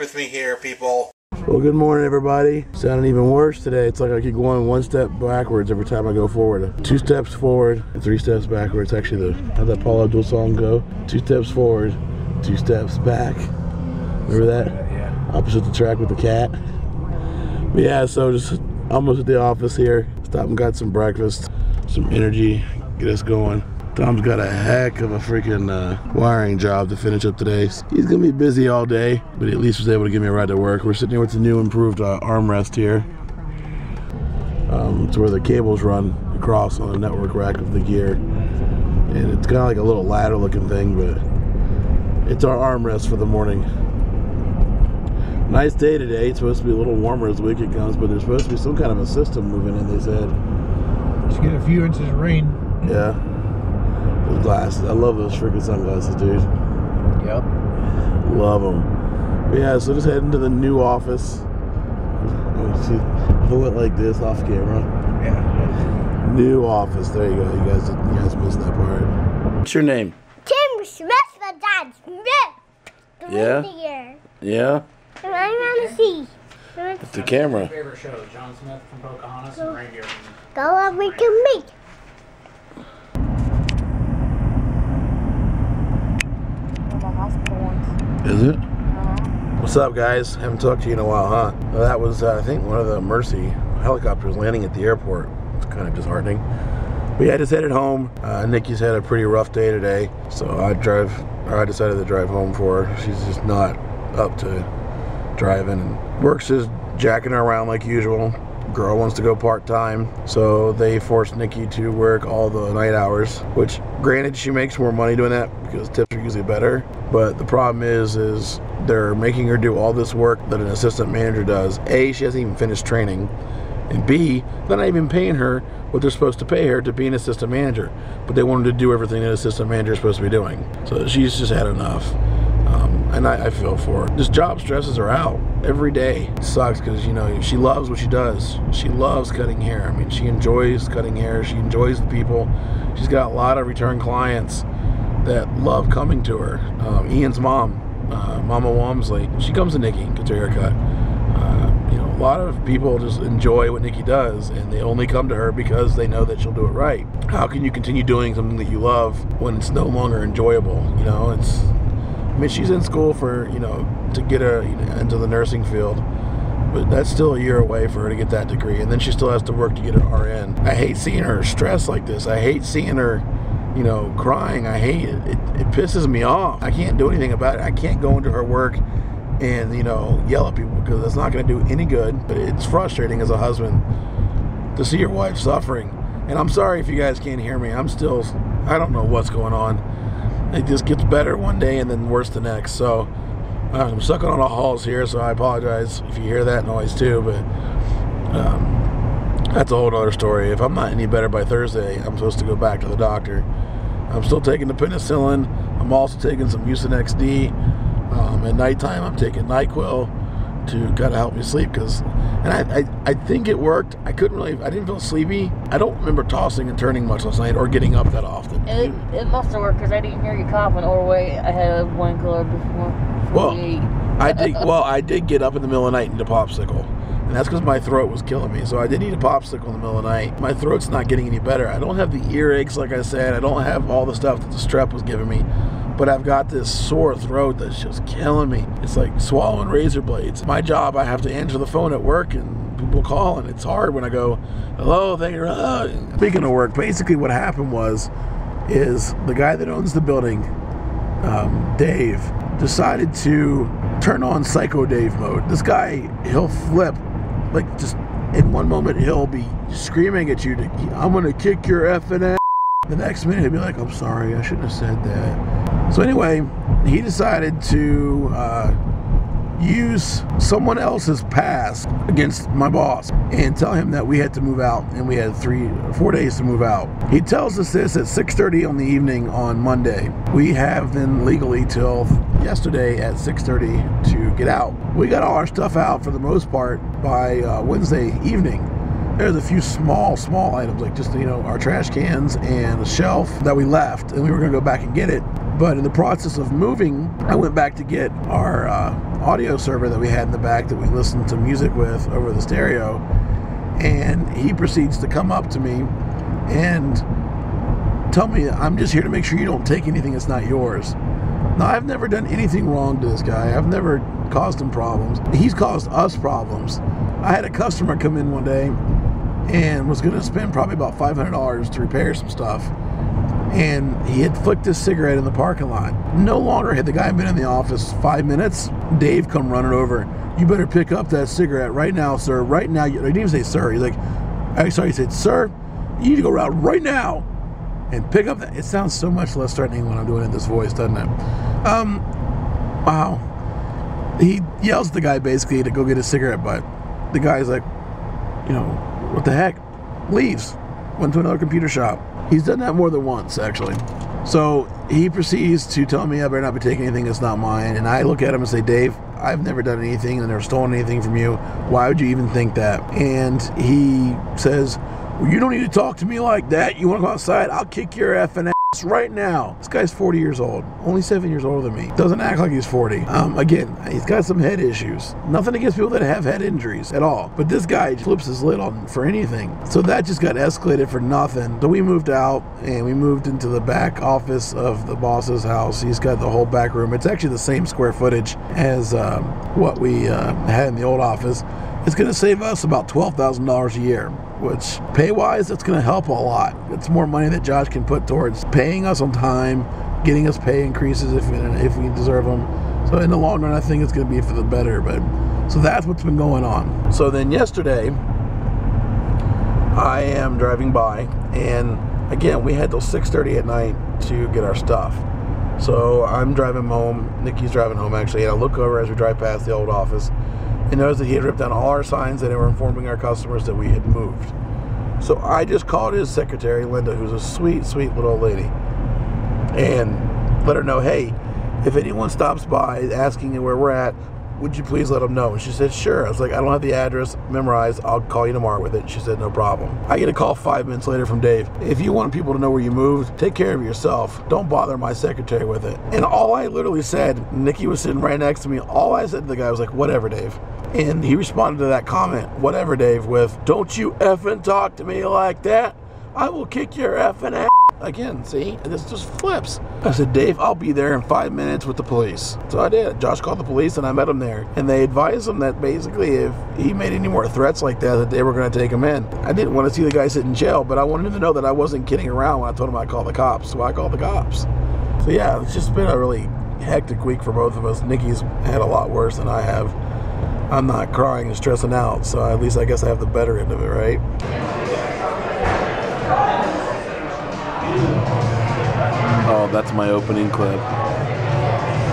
with me here, people. Well, good morning, everybody. Sounding even worse today. It's like I keep going one step backwards every time I go forward. 2 steps forward and 3 steps backwards. Actually, how'd that Paula Abdul song go? 2 steps forward, 2 steps back. Remember that? Yeah. Opposite the track with the cat. But yeah, so just almost at the office here. Stopped and got some breakfast, some energy, get us going. Tom's got a heck of a freaking wiring job to finish up today. He's gonna be busy all day, but at least was able to give me a ride to work. We're sitting here with the new improved armrest here. It's where the cables run across on the network rack of the gear. And it's kind of like a little ladder looking thing, but it's our armrest for the morning. Nice day today. It's supposed to be a little warmer as the weekend comes, but there's supposed to be some kind of a system moving in, they said. Just get a few inches of rain. Yeah. Those glasses. I love those freaking sunglasses, dude. Yep. Love them. But yeah, so just heading to the new office. Pull it like this off camera. Yeah. New office. There you go. You guys missed that part. What's your name? Tim Smith, the dad Smith. Yeah? Yeah? And I'm on the sea. It's the camera. Favorite show, John Smith from Pocahontas and Reindeer. Go over to me. Is it? What's up, guys? Haven't talked to you in a while, huh? Well, that was, I think, one of the Mercy helicopters landing at the airport. It's kind of disheartening. But yeah, I just headed home. Nikki's had a pretty rough day today, so I decided to drive home for her. She's just not up to driving, and work's just jacking her around like usual. Girl wants to go part-time, so they forced Nikki to work all the night hours, which granted she makes more money doing that because tips are usually better, but the problem is they're making her do all this work that an assistant manager does. A, she hasn't even finished training, and B, they're not even paying her what they're supposed to pay her to be an assistant manager, but they want her to do everything that an assistant manager is supposed to be doing. So she's just had enough. And I feel for her. This job stresses her out every day. It sucks because, you know, she loves what she does. She loves cutting hair. I mean, she enjoys cutting hair. She enjoys the people. She's got a lot of return clients that love coming to her. Ian's mom, Mama Walmsley, she comes to Nikki, gets her haircut. You know, a lot of people just enjoy what Nikki does, and they only come to her because they know that she'll do it right. How can you continue doing something that you love when it's no longer enjoyable? You know, I mean, she's in school for, you know, to get her into the nursing field, but that's still a year away for her to get that degree, and then she still has to work to get her RN. I hate seeing her stressed like this. I hate seeing her, you know, crying. I hate it. It pisses me off. I can't do anything about it. I can't go into her work and, you know, yell at people because it's not going to do any good, but it's frustrating as a husband to see your wife suffering. And I'm sorry if you guys can't hear me. I don't know what's going on. It just gets better one day and then worse the next. So I'm sucking on the halls here, so I apologize if you hear that noise too, but that's a whole other story. If I'm not any better by Thursday, I'm supposed to go back to the doctor. I'm still taking the penicillin. I'm also taking some Mucinex D. At nighttime, I'm taking NyQuil to kind of help me sleep, and I think it worked. I didn't feel sleepy. I don't remember tossing and turning much last night or getting up that often. It must have worked because I didn't hear you coughing or wait. I had one club before. Well, I did get up in the middle of the night and eat a popsicle, and that's because my throat was killing me. So I did eat a popsicle in the middle of the night. My throat's not getting any better. I don't have the earaches, like I said. I don't have all the stuff that the strep was giving me. But I've got this sore throat that's just killing me. It's like swallowing razor blades. My job, I have to answer the phone at work and people call, and it's hard when I go, hello, thank you. Speaking of work, basically what happened is the guy that owns the building, Dave, decided to turn on Psycho Dave mode. This guy, he'll flip, like just in one moment he'll be screaming at you, I'm gonna kick your effing ass. The next minute he'll be like, I'm sorry, I shouldn't have said that. So anyway, he decided to use someone else's past against my boss and tell him that we had to move out, and we had 3 or 4 days to move out. He tells us this at 6:30 on the evening on Monday. We have then legally till yesterday at 6:30 to get out. We got all our stuff out for the most part by Wednesday evening. There's a few small items, like just, you know, our trash cans and a shelf that we left, and we were gonna go back and get it. But in the process of moving, I went back to get our audio server that we had in the back that we listened to music with over the stereo, and he proceeds to come up to me and tell me, I'm just here to make sure you don't take anything that's not yours. Now, I've never done anything wrong to this guy. I've never caused him problems. He's caused us problems. I had a customer come in one day and was going to spend probably about $500 to repair some stuff. And he had flicked his cigarette in the parking lot. No longer had the guy been in the office 5 minutes, Dave come running over. You better pick up that cigarette right now, sir. Right now. He didn't even say sir. He's like, I'm sorry. He said, sir, you need to go out right now and pick up that. It sounds so much less threatening when I'm doing it in this voice, doesn't it? Wow. He yells at the guy basically to go get a cigarette butt. The guy's like, you know, what the heck? Leaves. Went to another computer shop. He's done that more than once, actually. So he proceeds to tell me I better not be taking anything that's not mine. And I look at him and say, Dave, I've never done anything and never stolen anything from you. Why would you even think that? And he says, well, you don't need to talk to me like that. You want to go outside? I'll kick your effing ass right now. This guy's 40 years old. Only 7 years older than me. Doesn't act like he's 40. Again, he's got some head issues. Nothing against people that have head injuries at all. But this guy flips his lid on for anything. So that just got escalated for nothing. So we moved out and we moved into the back office of the boss's house. He's got the whole back room. It's actually the same square footage as what we had in the old office. It's going to save us about $12,000 a year, which pay-wise, that's going to help a lot. It's more money that Josh can put towards paying us on time, getting us pay increases if we deserve them. So in the long run, I think it's going to be for the better. But so that's what's been going on. So then yesterday, I am driving by, and again, we had till 6:30 at night to get our stuff. So I'm driving home. Nikki's driving home, actually, and I look over as we drive past the old office and noticed that he had ripped down all our signs that were informing our customers that we had moved. So I just called his secretary, Linda, who's a sweet, sweet little old lady, and let her know, hey, if anyone stops by asking where we're at, would you please let them know? And she said, sure. I was like, I don't have the address memorized. I'll call you tomorrow with it. She said, no problem. I get a call 5 minutes later from Dave. If you want people to know where you moved, take care of yourself. Don't bother my secretary with it. And all I literally said, Nikki was sitting right next to me, all I said to the guy was like, whatever, Dave. And he responded to that comment, whatever, Dave, with, don't you effing talk to me like that. I will kick your effing ass. Again, see, this just flips. I said, Dave, I'll be there in 5 minutes with the police. So I did. Josh called the police and I met him there. And they advised him that basically if he made any more threats like that they were going to take him in. I didn't want to see the guy sit in jail, but I wanted him to know that I wasn't kidding around when I told him I'd call the cops. So I called the cops. So yeah, it's just been a really hectic week for both of us. Nikki's had a lot worse than I have. I'm not crying and stressing out, so at least I guess I have the better end of it, right? Oh, that's my opening clip.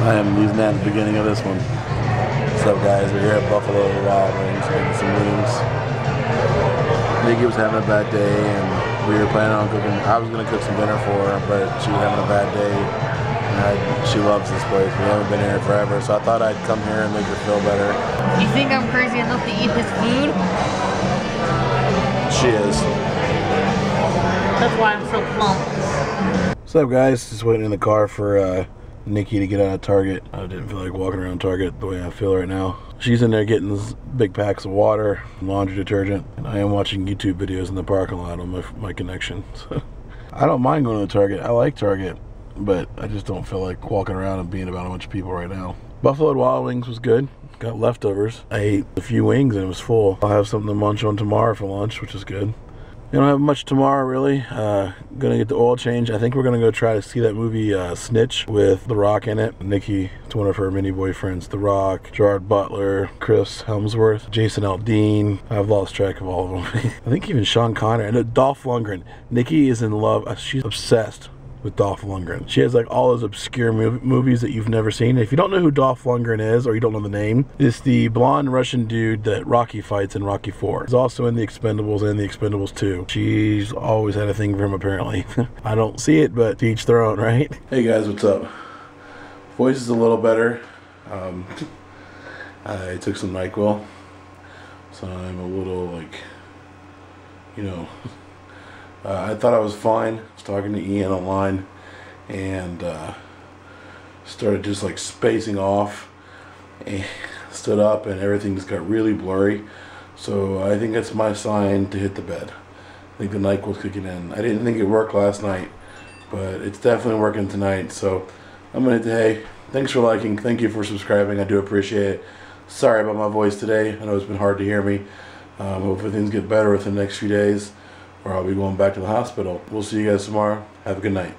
I am using that at the beginning of this one. What's up, guys? We're here at Buffalo Wild Wings getting some wings. Nikki was having a bad day, and we were planning on cooking. I was going to cook some dinner for her, but she was having a bad day. And she loves this place. We haven't been here forever, so I thought I'd come here and make her feel better. You think I'm crazy enough to eat his food? She is. That's why I'm so plump. What's up, guys? Just waiting in the car for Nikki to get out of Target. I didn't feel like walking around Target the way I feel right now. She's in there getting these big packs of water, laundry detergent, and I am watching YouTube videos in the parking lot on my connection. So I don't mind going to Target. I like Target, but I just don't feel like walking around and being about a bunch of people right now. Buffalo Wild Wings was good. Got leftovers. I ate a few wings and it was full. I'll have something to munch on tomorrow for lunch, which is good. I don't have much tomorrow, really. Gonna get the oil change. I think we're gonna go try to see that movie Snitch with The Rock in it. Nikki, it's one of her many boyfriends. The Rock, Gerard Butler, Chris Hemsworth, Jason Aldean. I've lost track of all of them. I think even Sean Connery and Dolph Lundgren. Nikki is in love. She's obsessed with Dolph Lundgren. She has like all those obscure movies that you've never seen. If you don't know who Dolph Lundgren is, or you don't know the name, it's the blonde Russian dude that Rocky fights in Rocky 4. He's also in The Expendables and The Expendables 2. She's always had a thing for him, apparently. I don't see it, but to each their own, right? Hey guys, what's up? Voice is a little better. I took some NyQuil, so I'm a little like, you know, I thought I was fine. I was talking to Ian online and started just like spacing off, and stood up and everything just got really blurry. So I think it's my sign to hit the bed. I think the NyQuil's kicking in. I didn't think it worked last night, but it's definitely working tonight. So I'm gonna hit hey, thanks for liking, thank you for subscribing, I do appreciate it. Sorry about my voice today, I know it's been hard to hear me. Hopefully things get better within the next few days, or I'll be going back to the hospital. We'll see you guys tomorrow. Have a good night.